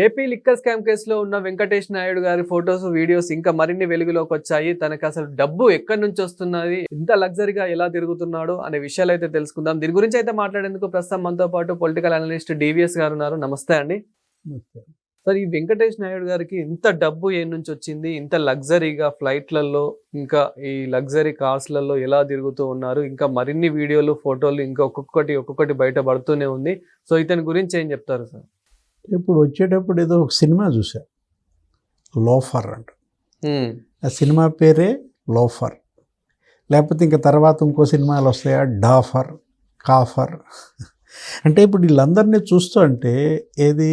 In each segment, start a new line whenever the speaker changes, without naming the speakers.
AP liquor scam కేసులో ఉన్న వెంకటేష్ నాయుడు గారి ఫొటోస్, వీడియోస్ ఇంకా మరిన్ని వెలుగులోకి వచ్చాయి. తనకు అసలు డబ్బు ఎక్కడి నుంచి వస్తున్నది, ఇంత లగ్జరీగా ఎలా తిరుగుతున్నాడు అనే విషయాలు అయితే తెలుసుకుందాం. దీని గురించి అయితే మాట్లాడేందుకు ప్రస్తుతం మనతో పాటు పొలిటికల్ అనలిస్ట్ డివిఎస్ గారు ఉన్నారు. నమస్తే అండి. సార్, ఈ వెంకటేష్ నాయుడు గారికి ఇంత డబ్బు ఏ నుంచి వచ్చింది? ఇంత లగ్జరీగా ఫ్లైట్లలో ఇంకా ఈ లగ్జరీ కార్స్లలో ఎలా తిరుగుతూ ఉన్నారు? ఇంకా మరిన్ని వీడియోలు, ఫోటోలు ఇంకా ఒక్కొక్కటి బయట పడుతూనే ఉంది. సో ఇతని గురించి ఏం చెప్తారు సార్?
ఇప్పుడు వచ్చేటప్పుడు ఏదో ఒక సినిమా చూసా, లోఫర్ అంట. ఆ సినిమా పేరే లోఫర్. లేకపోతే ఇంకా తర్వాత ఇంకో సినిమాలు వస్తాయా, డాఫర్, కాఫర్. అంటే ఇప్పుడు వీళ్ళందరినీ చూస్తూ అంటే ఏది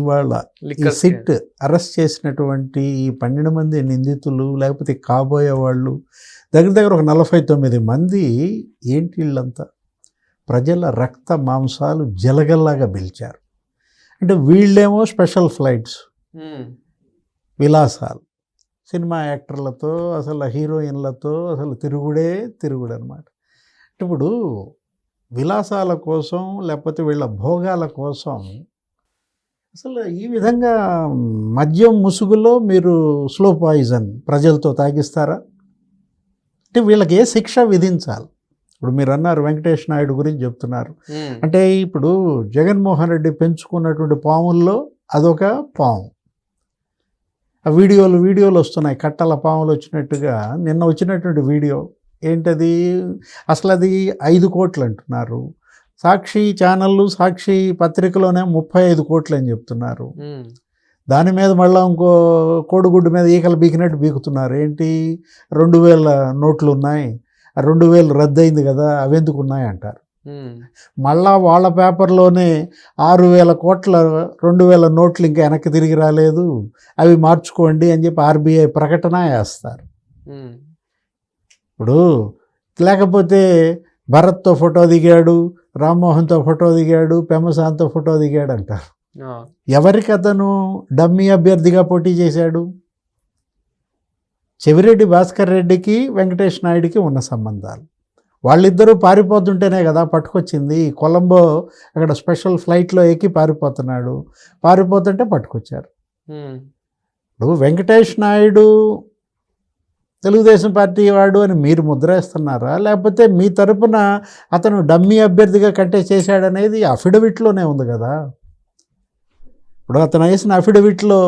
ఇవాళ ఈ సిట్ అరెస్ట్ చేసినటువంటి ఈ 12 మంది నిందితులు, లేకపోతే కాబోయే వాళ్ళు దగ్గర ఒక 49 మంది ఏంటి వీళ్ళంతా ప్రజల రక్త మాంసాలు జలగల్లాగా పిలిచారు. అంటే వీళ్ళేమో స్పెషల్ ఫ్లైట్స్, విలాసాలు, సినిమా యాక్టర్లతో, అసలు హీరోయిన్లతో అసలు తిరుగుడు అనమాట. ఇప్పుడు విలాసాల కోసం లేకపోతే వీళ్ళ భోగాల కోసం అసలు ఈ విధంగా మద్యం ముసుగులో మీరు స్లో పాయిజన్ ప్రజలతో తాగిస్తారా? అంటే వీళ్ళకి ఏ శిక్ష విధించాలి? ఇప్పుడు మీరు అన్నారు వెంకటేష్ నాయుడు గురించి చెప్తున్నారు. అంటే ఇప్పుడు జగన్మోహన్ రెడ్డి పెంచుకున్నటువంటి పాముల్లో అదొక పాము. ఆ వీడియోలు వస్తున్నాయి, కట్టల పాములు వచ్చినట్టుగా. నిన్న వచ్చినటువంటి వీడియో ఏంటది? అసలు అది 5 కోట్లు అంటున్నారు. సాక్షి ఛానళ్ళు, సాక్షి పత్రికలోనే 35 కోట్లు అని చెప్తున్నారు. దాని మీద మళ్ళీ ఇంకో కోడిగుడ్డు మీద ఈకలు బీకినట్టు బీకుతున్నారు. ఏంటి, 2000 నోట్లు ఉన్నాయి, 2000 రద్దు అయింది కదా, అవెందుకు ఉన్నాయి అంటారు. మళ్ళా వాళ్ళ పేపర్లోనే 6000 కోట్ల 2000 నోట్లు ఇంకా వెనక్కి తిరిగి రాలేదు, అవి మార్చుకోండి అని చెప్పి ఆర్బీఐ ప్రకటన వేస్తారు. ఇప్పుడు లేకపోతే భరత్తో ఫోటో దిగాడు, రామ్మోహన్తో ఫోటో దిగాడు, పెమ్మసాన్తో ఫోటో దిగాడు అంటారు. ఎవరికి అతను డమ్మీ అభ్యర్థిగా పోటీ చేశాడు? చెవిరెడ్డి భాస్కర్ రెడ్డికి వెంకటేష్ నాయుడికి ఉన్న సంబంధాలు. వాళ్ళిద్దరూ పారిపోతుంటేనే కదా పట్టుకొచ్చింది. కొలంబో అక్కడ స్పెషల్ ఫ్లైట్లో ఎక్కి పారిపోతుంటే పట్టుకొచ్చారు. ఇప్పుడు వెంకటేష్ నాయుడు తెలుగుదేశం పార్టీ వాడు అని మీరు ముద్ర వేస్తున్నారా, లేకపోతే మీ తరపున అతను డమ్మీ అభ్యర్థిగా కంటెస్ట్ చేశాడనేది అఫిడవిట్లోనే ఉంది కదా. ఇప్పుడు అతను వేసిన అఫిడవిట్లో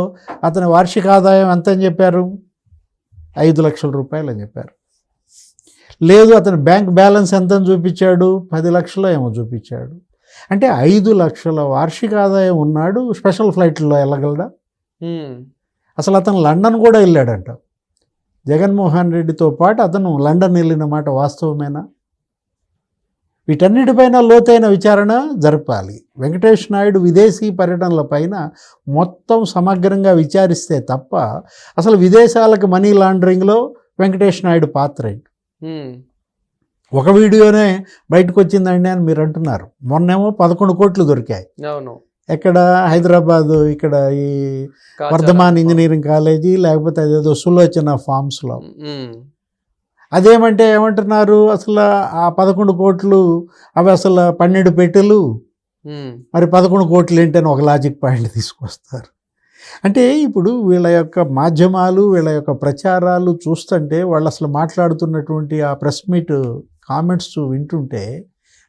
అతని వార్షిక ఆదాయం ఎంత అని చెప్పారు? 5 లక్షల రూపాయలు అని చెప్పారు. లేదు, అతని బ్యాంక్ బ్యాలెన్స్ ఎంత అని చూపించాడు? 10 లక్షలు ఏమో చూపించాడు. అంటే 5 లక్షల వార్షిక ఆదాయం ఉన్నాడు, స్పెషల్ ఫ్లైట్లో వెళ్ళగలడా? అసలు అతను లండన్ కూడా వెళ్ళాడంట. జగన్మోహన్ రెడ్డితో పాటు అతను లండన్ వెళ్ళిన మాట వాస్తవమేనా? వీటన్నిటిపైన లోతైన విచారణ జరపాలి. వెంకటేష్ నాయుడు విదేశీ పర్యటనల పైన మొత్తం సమగ్రంగా విచారిస్తే తప్ప అసలు విదేశాలకు మనీ లాండరింగ్లో వెంకటేష్ నాయుడు పాత్ర ఏంటి? ఒక వీడియోనే బయటకు వచ్చిందండి అని మీరు అంటున్నారు. మొన్నేమో 11 కోట్లు దొరికాయి. ఎక్కడ? హైదరాబాదు, ఇక్కడ ఈ వర్ధమాన్ ఇంజనీరింగ్ కాలేజీ, లేకపోతే అదేదో సులోచన ఫార్మ్స్లో. అదేమంటే ఏమంటున్నారు, అసలు ఆ 11 కోట్లు అవి అసలు 12 పెట్టెలు, మరి 11 కోట్లు ఏంటని ఒక లాజిక్ పాయింట్ తీసుకొస్తారు. అంటే ఇప్పుడు వీళ్ళ యొక్క మాధ్యమాలు, వీళ్ళ యొక్క ప్రచారాలు చూస్తుంటే, వాళ్ళు అసలు మాట్లాడుతున్నటువంటి ఆ ప్రెస్ మీట్ కామెంట్స్ వింటుంటే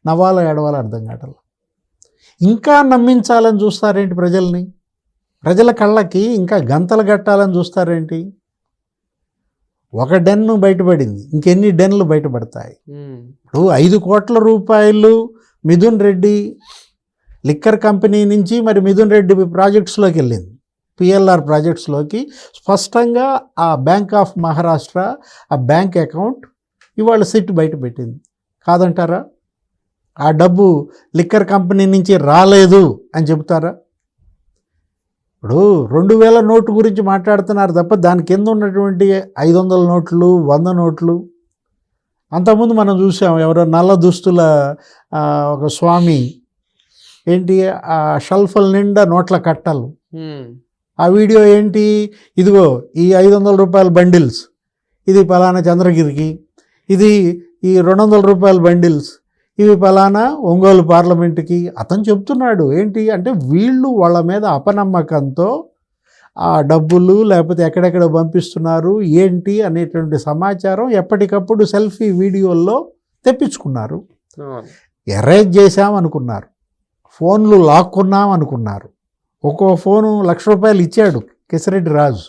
నవ్వాలో ఏడవాలో అర్థం కావట్లేదు. ఇంకా నమ్మించాలని చూస్తారేంటి ప్రజల్ని? ప్రజల కళ్ళకి ఇంకా గంతలు కట్టాలని చూస్తారేంటి? ఒక డెన్ను బయటపడింది, ఇంకెన్ని డెన్లు బయటపడతాయి? ఇప్పుడు 5 కోట్ల రూపాయలు మిథున్ రెడ్డి లిక్కర్ కంపెనీ నుంచి మరి మిథున్ రెడ్డి ప్రాజెక్ట్స్లోకి వెళ్ళింది, పిఎల్ఆర్ ప్రాజెక్ట్స్లోకి. స్పష్టంగా ఆ బ్యాంక్ ఆఫ్ మహారాష్ట్ర ఆ బ్యాంక్ అకౌంట్ ఇవాళ సిట్ బయట పెట్టింది. కాదంటారా? ఆ డబ్బు లిక్కర్ కంపెనీ నుంచి రాలేదు అని చెబుతారా? ఇప్పుడు 2000 నోటు గురించి మాట్లాడుతున్నారు తప్ప దాని కింద ఉన్నటువంటి 500 నోట్లు, 100 నోట్లు. అంతకుముందు మనం చూసాం, ఎవరో నల్ల దుస్తుల ఒక స్వామి ఏంటి, ఆ షెల్ఫ్ల నిండా నోట్ల కట్టలు. ఆ వీడియో ఏంటి, ఇదిగో ఈ 500 రూపాయల బండిల్స్, ఇది పలానా చంద్రగిరికి, ఇది ఈ 200 రూపాయల బండిల్స్, ఇవి ఫలానా ఒంగోలు పార్లమెంటుకి అతను చెప్తున్నాడు. ఏంటి అంటే వీళ్ళు వాళ్ళ మీద అపనమ్మకంతో ఆ డబ్బులు లేకపోతే ఎక్కడెక్కడ పంపిస్తున్నారు ఏంటి అనేటువంటి సమాచారం ఎప్పటికప్పుడు సెల్ఫీ వీడియోల్లో తెప్పించుకున్నారు. ఎరేజ్ చేశాం అనుకున్నారు, ఫోన్లు లాక్కున్నాం అనుకున్నారు. ఒక్కో ఫోను ₹1,00,000 ఇచ్చాడు కిసిరెడ్డి రాజు,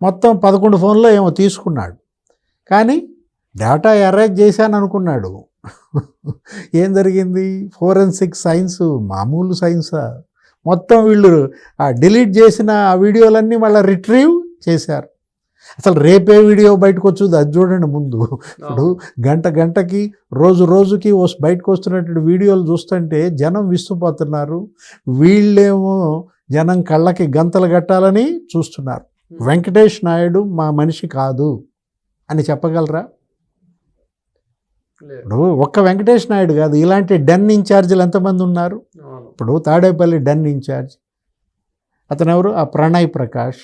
మొత్తం 11 ఫోన్లో ఏమో తీసుకున్నాడు. కానీ డేటా ఎరేజ్ చేశాను అనుకున్నాడు. ఏం జరిగింది? ఫోరెన్సిక్ సైన్స్ మామూలు సైన్సా? మొత్తం వీళ్ళు ఆ డిలీట్ చేసిన ఆ వీడియోలన్నీ మళ్ళీ రిట్రీవ్ చేశారు. అసలు రేపే వీడియో బయటకు వచ్చుది అది చూడండి ముందు. ఇప్పుడు గంటకి రోజుకి బయటకు వస్తున్నటువంటి వీడియోలు చూస్తుంటే జనం విస్తుపోతున్నారు. వీళ్ళేమో జనం కళ్ళకి గంతలు కట్టాలని చూస్తున్నారు. వెంకటేష్ నాయుడు మా మనిషి కాదు అని చెప్పగలరా? ఇప్పుడు ఒక్క వెంకటేష్ నాయుడు కాదు, ఇలాంటి డెన్ ఇన్ఛార్జీలు ఎంతమంది ఉన్నారు? ఇప్పుడు తాడేపల్లి డెన్ ఇన్ఛార్జ్ అతను ఎవరు? ఆ ప్రణయ్ ప్రకాష్.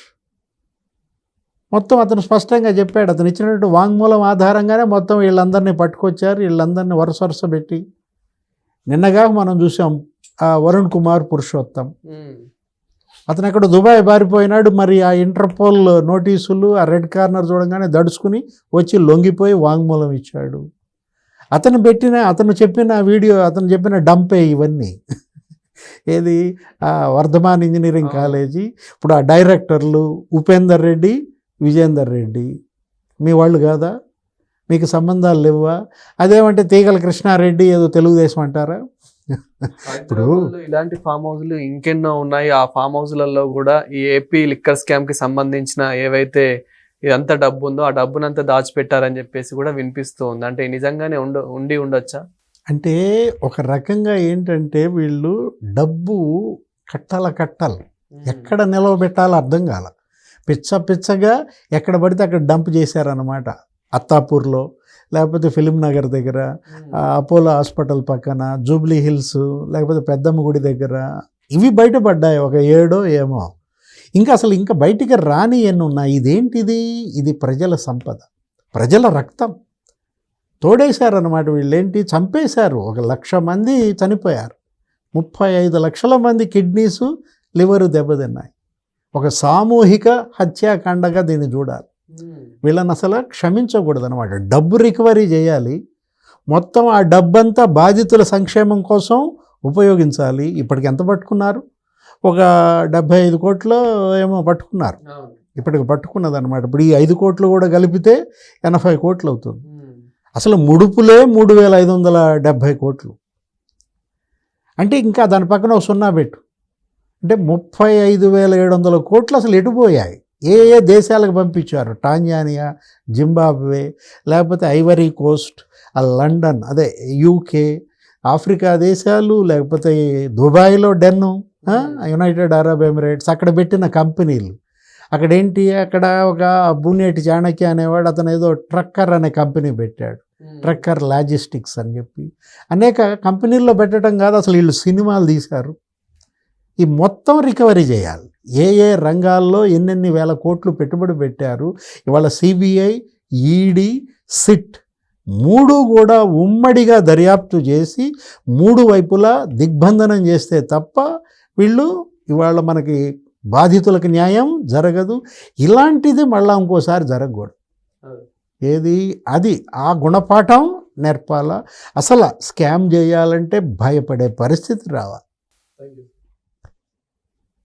మొత్తం అతను స్పష్టంగా చెప్పాడు. అతను ఇచ్చినటువంటి వాంగ్మూలం ఆధారంగానే మొత్తం వీళ్ళందరినీ పట్టుకొచ్చారు. వీళ్ళందరినీ వరుస పెట్టి నిన్నగా మనం చూసాం ఆ వరుణ్ కుమార్ పురుషోత్తం. అతను ఎక్కడ దుబాయ్ బారిపోయినాడు. మరి ఆ ఇంటర్పోల్ నోటీసులు ఆ రెడ్ కార్నర్ చూడంగానే దడుచుకుని వచ్చి లొంగిపోయి వాంగ్మూలం ఇచ్చాడు. అతను చెప్పిన వీడియో, అతను చెప్పిన డంపే ఇవన్నీ. ఏది? Vardhaman engineering college. ఇప్పుడు ఆ డైరెక్టర్లు ఉపేందర్ రెడ్డి, విజేందర్ రెడ్డి మీ వాళ్ళు కాదా? మీకు సంబంధాలు లేవా? అదేమంటే తీగల కృష్ణారెడ్డి ఏదో తెలుగుదేశం అంటారా?
ఇప్పుడు ఇలాంటి ఫామ్ హౌస్లు ఇంకెన్నో ఉన్నాయి. ఆ ఫామ్ హౌస్లలో కూడా ఈ ఏపీ లిక్కర్ స్కామ్ కి సంబంధించిన ఏవైతే ఇదంతా డబ్బు ఉందో ఆ డబ్బునంతా దాచిపెట్టారని చెప్పేసి కూడా వినిపిస్తూ ఉంది. అంటే నిజంగానే ఉండొచ్చా?
అంటే ఒక రకంగా ఏంటంటే వీళ్ళు డబ్బు కట్టాలి ఎక్కడ నిలవబెట్టాలో అర్థం కాల. పిచ్చగా ఎక్కడ పడితే అక్కడ డంప్ చేశారన్నమాట. అత్తాపూర్లో, లేకపోతే ఫిలిం నగర్ దగ్గర, అపోలో హాస్పిటల్ పక్కన, జూబ్లీ హిల్స్, లేకపోతే పెద్దమ్మ గుడి దగ్గర ఇవి బయటపడ్డాయి. ఒక 7 ఏమో. ఇంకా బయటికి రాని ఎన్ని ఉన్నాయి. ఇదేంటిది? ఇది ప్రజల సంపద, ప్రజల రక్తం తోడేశారన్నమాట. వీళ్ళేంటి చంపేశారు. 1,00,000 మంది చనిపోయారు. 35 లక్షల మంది కిడ్నీసు, లివరు దెబ్బతిన్నాయి. ఒక సామూహిక హత్యాకాండగా దీన్ని చూడాలి. వీళ్ళని అసలు క్షమించకూడదు అనమాట. డబ్బు రికవరీ చేయాలి. మొత్తం ఆ డబ్బంతా బాధితుల సంక్షేమం కోసం ఉపయోగించాలి. ఇప్పటికి ఎంత పట్టుకున్నారు? ఒక 75 కోట్లు ఏమో పట్టుకున్నారు. ఇప్పటికి పట్టుకున్నది అనమాట. ఇప్పుడు ఈ 5 కోట్లు కూడా కలిపితే 80 కోట్లు అవుతుంది. అసలు ముడుపులే 3,570 కోట్లు. అంటే ఇంకా దాని పక్కన ఒక 0 పెట్టు. అంటే 35,700 కోట్లు అసలు ఎటుపోయాయి? ఏ దేశాలకు పంపించారు? టాంజానియా, జింబాబ్వే, లేకపోతే ఐవరీ కోస్ట్, లండన్, అదే యూకే, ఆఫ్రికా దేశాలు, లేకపోతే దుబాయ్లో డెన్ను, యునైటెడ్ అరబ్ ఎమిరేట్స్, అక్కడ పెట్టిన కంపెనీలు. అక్కడేంటి? అక్కడ ఒక బునేటి చాణక్య అనేవాడు, అతను ఏదో ట్రక్కర్ అనే కంపెనీ పెట్టాడు. ట్రక్కర్ లాజిస్టిక్స్ అని చెప్పి అనేక కంపెనీల్లో పెట్టడం కాదు, అసలు వీళ్ళు సినిమాలు తీశారు. ఈ మొత్తం రికవరీ చేయాలి. ఏ రంగాల్లో ఎన్నెన్ని వేల కోట్లు పెట్టుబడి పెట్టారు. ఇవాళ సిబిఐ, ఈడీ, సిట్ 3 కూడా ఉమ్మడిగా దర్యాప్తు చేసి 3 వైపులా దిగ్బంధనం చేస్తే తప్ప వీళ్ళు ఇవాళ మనకి బాధితులకు న్యాయం జరగదు. ఇలాంటిది మళ్ళీ ఇంకోసారి జరగకూడదు. ఏది? అది ఆ గుణపాఠం నేర్పాలా. అసలు స్కామ్ చేయాలంటే భయపడే పరిస్థితి రావాలి.